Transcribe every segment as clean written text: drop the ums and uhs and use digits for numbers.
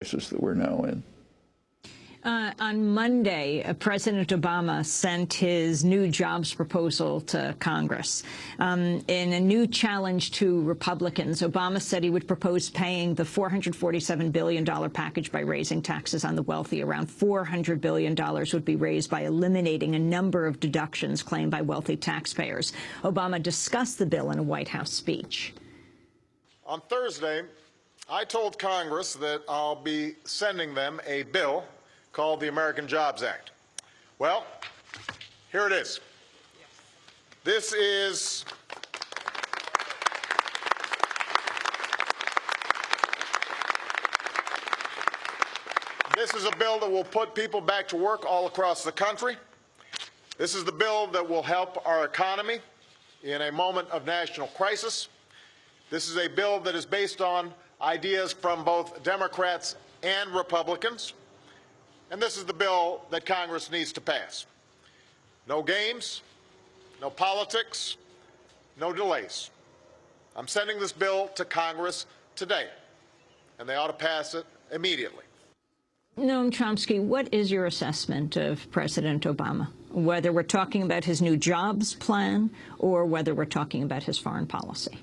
crisis that we're now in. On Monday, President Obama sent his new jobs proposal to Congress. In a new challenge to Republicans, Obama said he would propose paying the $447 billion package by raising taxes on the wealthy. Around $400 billion would be raised by eliminating a number of deductions claimed by wealthy taxpayers. Obama discussed the bill in a White House speech. On Thursday, I told Congress that I'll be sending them a bill called the American Jobs Act. Well, here it is. This is a bill that will put people back to work all across the country. This is the bill that will help our economy in a moment of national crisis. This is a bill that is based on ideas from both Democrats and Republicans. And this is the bill that Congress needs to pass. No games, no politics, no delays. I'm sending this bill to Congress today, and they ought to pass it immediately. Noam Chomsky, what is your assessment of President Obama, whether we're talking about his new jobs plan or whether we're talking about his foreign policy?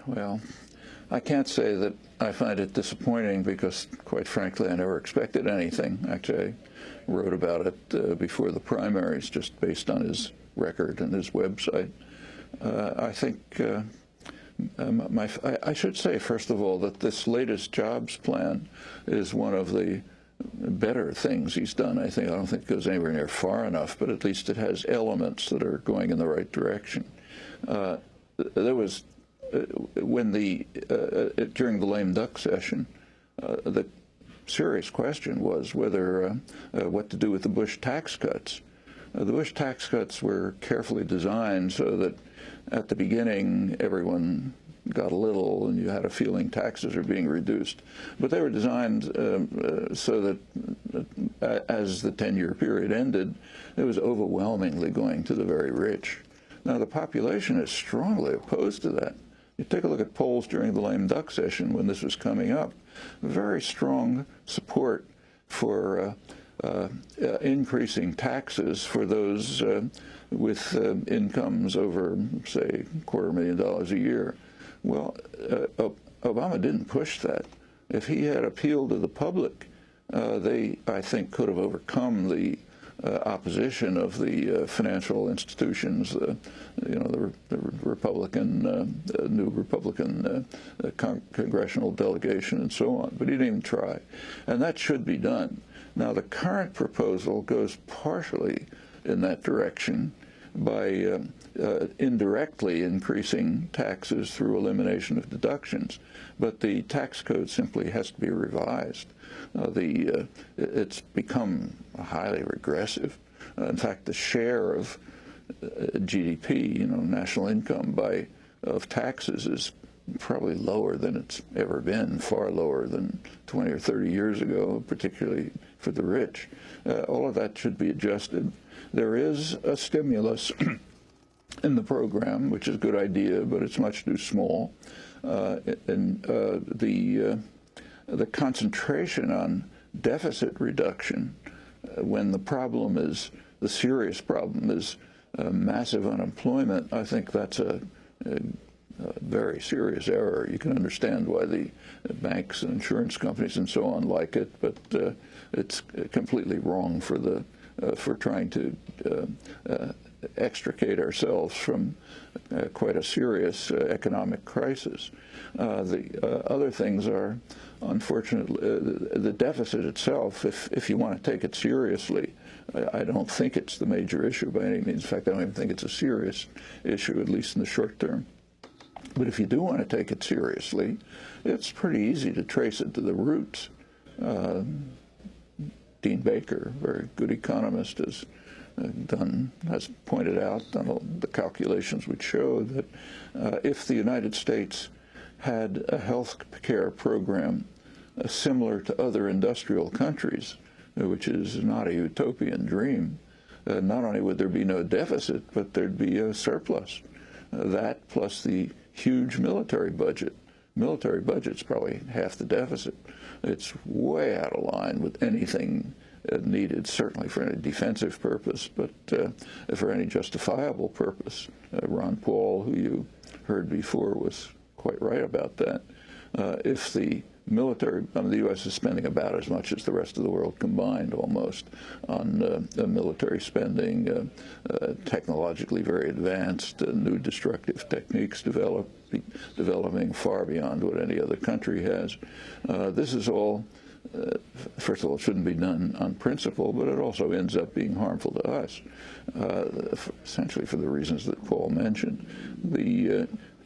Well, I can't say that I find it disappointing because, quite frankly, I never expected anything. Actually, I wrote about it before the primaries, just based on his record and his website. I think I should say, first of all, that this latest jobs plan is one of the better things he's done. I don't think it goes anywhere near far enough, but at least it has elements that are going in the right direction. There was when during the lame duck session, the serious question was whether what to do with the Bush tax cuts. The Bush tax cuts were carefully designed so that at the beginning everyone got a little and you had a feeling taxes are being reduced. But they were designed so that as the 10-year period ended, it was overwhelmingly going to the very rich. Now, the population is strongly opposed to that. You take a look at polls during the lame duck session when this was coming up. Very strong support for increasing taxes for those with incomes over, say, $250,000 a year. Well, Obama didn't push that. If he had appealed to the public, they, I think, could have overcome the opposition of the financial institutions, the Republican, new Republican congressional delegation, and so on. But he didn't even try, and that should be done. Now, the current proposal goes partially in that direction by indirectly increasing taxes through elimination of deductions, but the tax code simply has to be revised. It's become highly regressive. In fact, the share of GDP, national income of taxes is probably lower than it's ever been, far lower than 20 or 30 years ago, particularly for the rich. All of that should be adjusted. There is a stimulus in the program, which is a good idea, but it's much too small. And the concentration on deficit reduction when the serious problem is massive unemployment, I think that's a very serious error. You can understand why the banks and insurance companies and so on like it, but it's completely wrong for trying to extricate ourselves from quite a serious economic crisis. The other things are, unfortunately, the deficit itself, if you want to take it seriously, I don't think it's the major issue by any means. In fact, I don't even think it's a serious issue, at least in the short term. But if you do want to take it seriously, it's pretty easy to trace it to the roots. Dean Baker, a very good economist, has pointed out on the calculations which show that if the United States had a health care program similar to other industrial countries, which is not a utopian dream, not only would there be no deficit, but there'd be a surplus. That plus the huge military budget military budget's probably half the deficit. It's way out of line with anything needed, certainly for any defensive purpose, but for any justifiable purpose. Ron Paul, who you heard before, was quite right about that. If the military, the U.S. is spending about as much as the rest of the world combined, almost, on military spending, technologically very advanced, new destructive techniques developing far beyond what any other country has. This is all, first of all, it shouldn't be done on principle, but it also ends up being harmful to us, essentially for the reasons that Paul mentioned.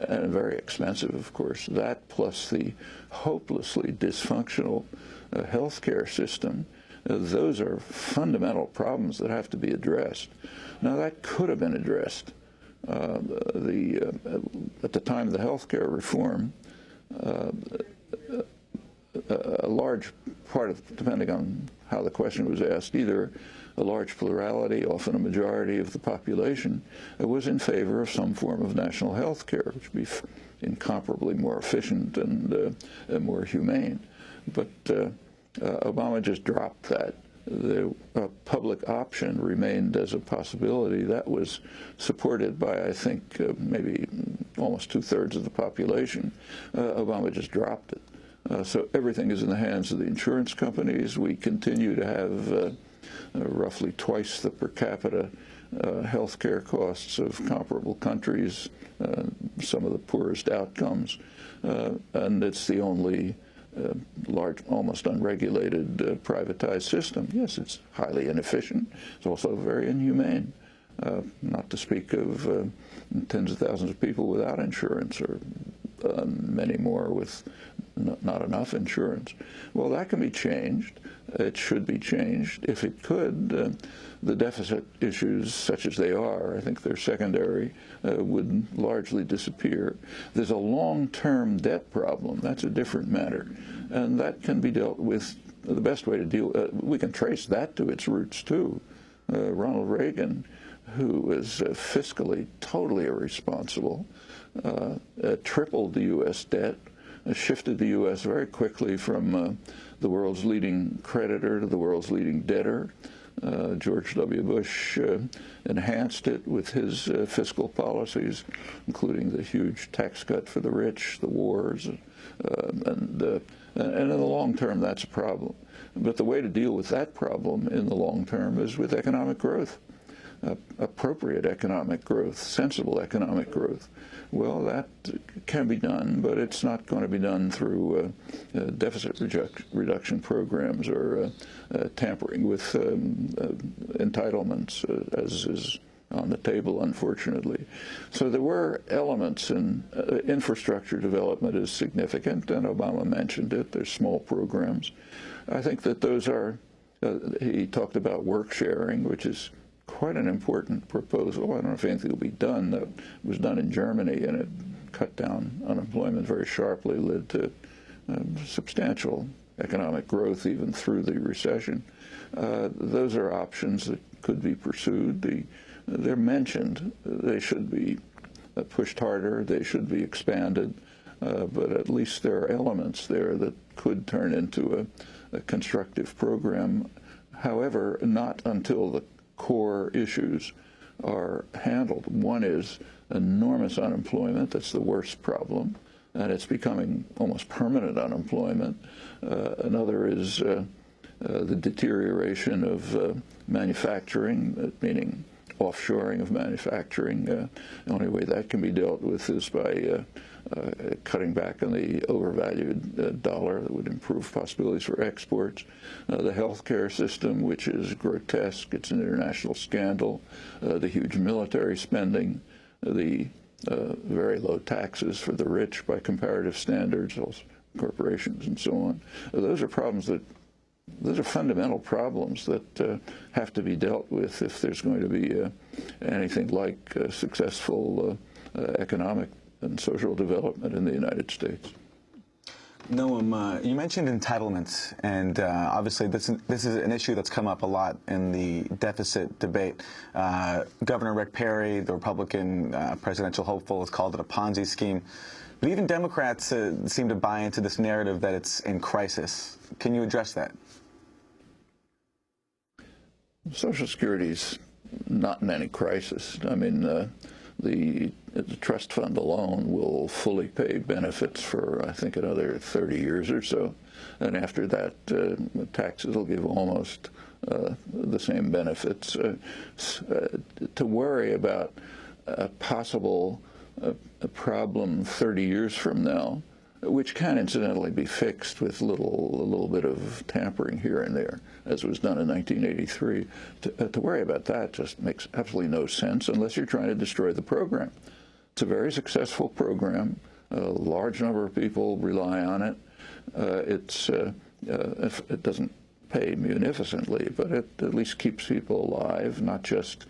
And very expensive, of course. That plus the hopelessly dysfunctional healthcare system, those are fundamental problems that have to be addressed. Now, that could have been addressed. At the time of the healthcare reform, a large part of, depending on how the question was asked, either a large plurality, often a majority of the population, was in favor of some form of national health care, which would be incomparably more efficient and more humane. But Obama just dropped that. The public option remained as a possibility. That was supported by, I think, maybe almost 2/3 of the population. Obama just dropped it. So everything is in the hands of the insurance companies. We continue to have roughly twice the per capita health care costs of comparable countries, some of the poorest outcomes, and it's the only large, almost unregulated, privatized system. Yes, it's highly inefficient. It's also very inhumane, not to speak of tens of thousands of people without insurance, or many more with not enough insurance. Well, that can be changed. It should be changed. If it could, the deficit issues, such as they are, I think they're secondary, would largely disappear. There's a long-term debt problem. That's a different matter. And that can be dealt with. The best way to deal, we can trace that to its roots, too. Ronald Reagan, who was fiscally totally irresponsible, tripled the U.S. debt, shifted the U.S. very quickly from the world's leading creditor to the world's leading debtor. George W. Bush enhanced it with his fiscal policies, including the huge tax cut for the rich, the wars, and in the long term, that's a problem. But the way to deal with that problem in the long term is with economic growth. Appropriate economic growth, sensible economic growth. Well, that can be done, but it's not going to be done through deficit reduction programs or tampering with entitlements, as is on the table, unfortunately. So there were elements in infrastructure development is significant, and Obama mentioned it. There's small programs. I think that those are, he talked about work sharing, which is quite an important proposal. I don't know if anything will be done. That was done in Germany, and it cut down unemployment very sharply, led to substantial economic growth even through the recession. Those are options that could be pursued. They're mentioned. They should be pushed harder. They should be expanded. But at least there are elements there that could turn into a constructive program. However, not until the core issues are handled. One is enormous unemployment. That's the worst problem, and it's becoming almost permanent unemployment. Another is the deterioration of manufacturing, meaning offshoring of manufacturing. The only way that can be dealt with is by cutting back on the overvalued dollar. That would improve possibilities for exports. The healthcare system, which is grotesque, it's an international scandal. The huge military spending, the very low taxes for the rich by comparative standards, also corporations and so on. Those are problems that, those are fundamental problems that have to be dealt with if there's going to be anything like successful economic and social development in the United States. Noam, you mentioned entitlements, and obviously this is an issue that's come up a lot in the deficit debate. Governor Rick Perry, the Republican presidential hopeful, has called it a Ponzi scheme. But even Democrats seem to buy into this narrative that it's in crisis. Can you address that? Social Security's not in any crisis. I mean, the trust fund alone will fully pay benefits for, I think, another 30 years or so. And after that, taxes will give almost the same benefits. To worry about a possible problem 30 years from now, which can incidentally be fixed with a little bit of tampering here and there, as was done in 1983. To worry about that just makes absolutely no sense unless you're trying to destroy the program. It's a very successful program. A large number of people rely on it. It doesn't pay munificently, but it at least keeps people alive, not just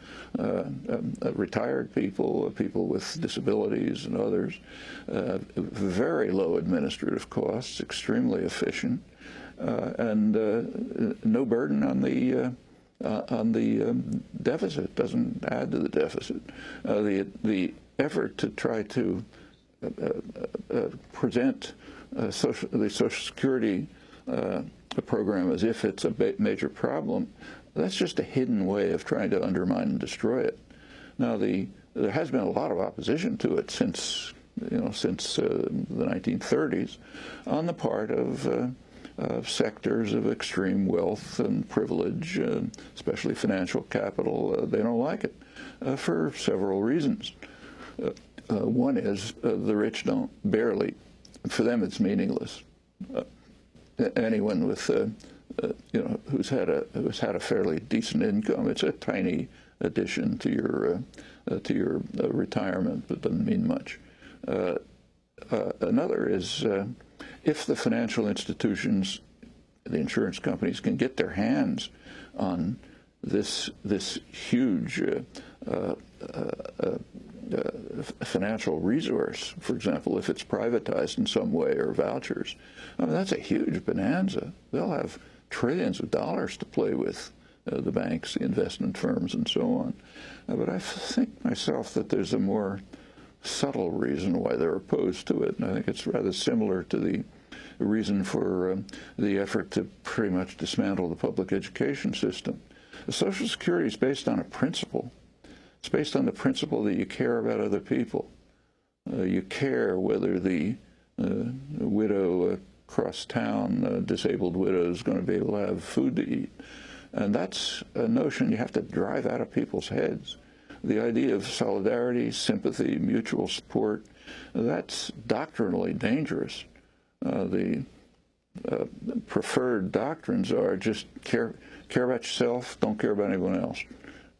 retired people, people with disabilities and others. Very low administrative costs, extremely efficient, and no burden on the deficit. Doesn't add to the deficit. The effort to try to present the Social Security program as if it's a major problem, that's just a hidden way of trying to undermine and destroy it. Now, there has been a lot of opposition to it since the 1930s on the part of sectors of extreme wealth and privilege, especially financial capital. They don't like it for several reasons. One is the rich don't barely. For them, it's meaningless. Anyone with who's had a fairly decent income, it's a tiny addition to your retirement, but doesn't mean much. Another is if the financial institutions, the insurance companies, can get their hands on this huge financial resource, for example, if it's privatized in some way or vouchers, I mean, that's a huge bonanza. They'll have trillions of dollars to play with, the banks, the investment firms, and so on. But I think myself that there's a more subtle reason why they're opposed to it, and I think it's rather similar to the reason for the effort to pretty much dismantle the public education system. The Social Security is based on a principle. It's based on the principle that you care about other people. You care whether the widow across town, disabled widow, is going to be able to have food to eat. And that's a notion you have to drive out of people's heads. The idea of solidarity, sympathy, mutual support, that's doctrinally dangerous. The preferred doctrines are just care about yourself, don't care about anyone else.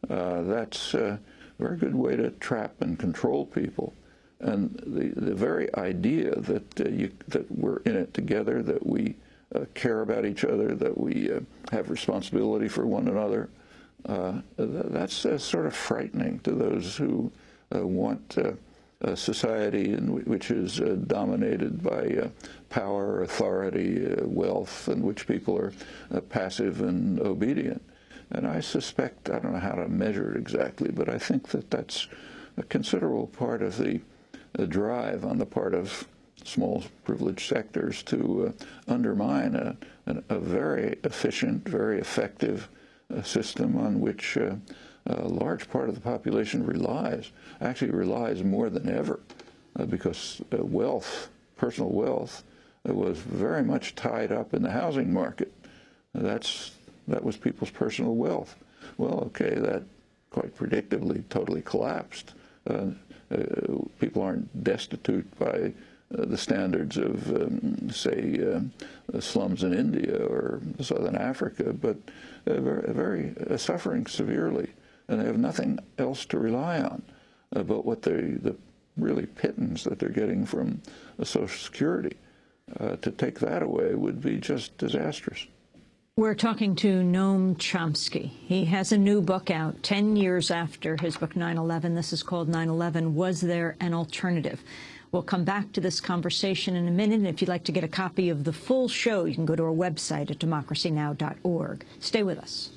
That's a very good way to trap and control people. And the very idea that we're in it together, that we care about each other, that we have responsibility for one another, that's sort of frightening to those who want a society which is dominated by power, authority, wealth, in which people are passive and obedient. And I suspect, I don't know how to measure it exactly, but I think that that's a considerable part of the drive on the part of small privileged sectors to undermine a very efficient, very effective system on which a large part of the population relies, actually relies more than ever, because wealth, personal wealth, was very much tied up in the housing market. That was people's personal wealth. Well, okay, that quite predictably totally collapsed. People aren't destitute by the standards of, say, slums in India or southern Africa, but very suffering severely, and they have nothing else to rely on. But what the really pittance that they're getting from Social Security, to take that away would be just disastrous. We're talking to Noam Chomsky. He has a new book out 10 years after his book 9/11. This is called 9/11, Was There an Alternative? We'll come back to this conversation in a minute. And if you'd like to get a copy of the full show, you can go to our website at democracynow.org. Stay with us.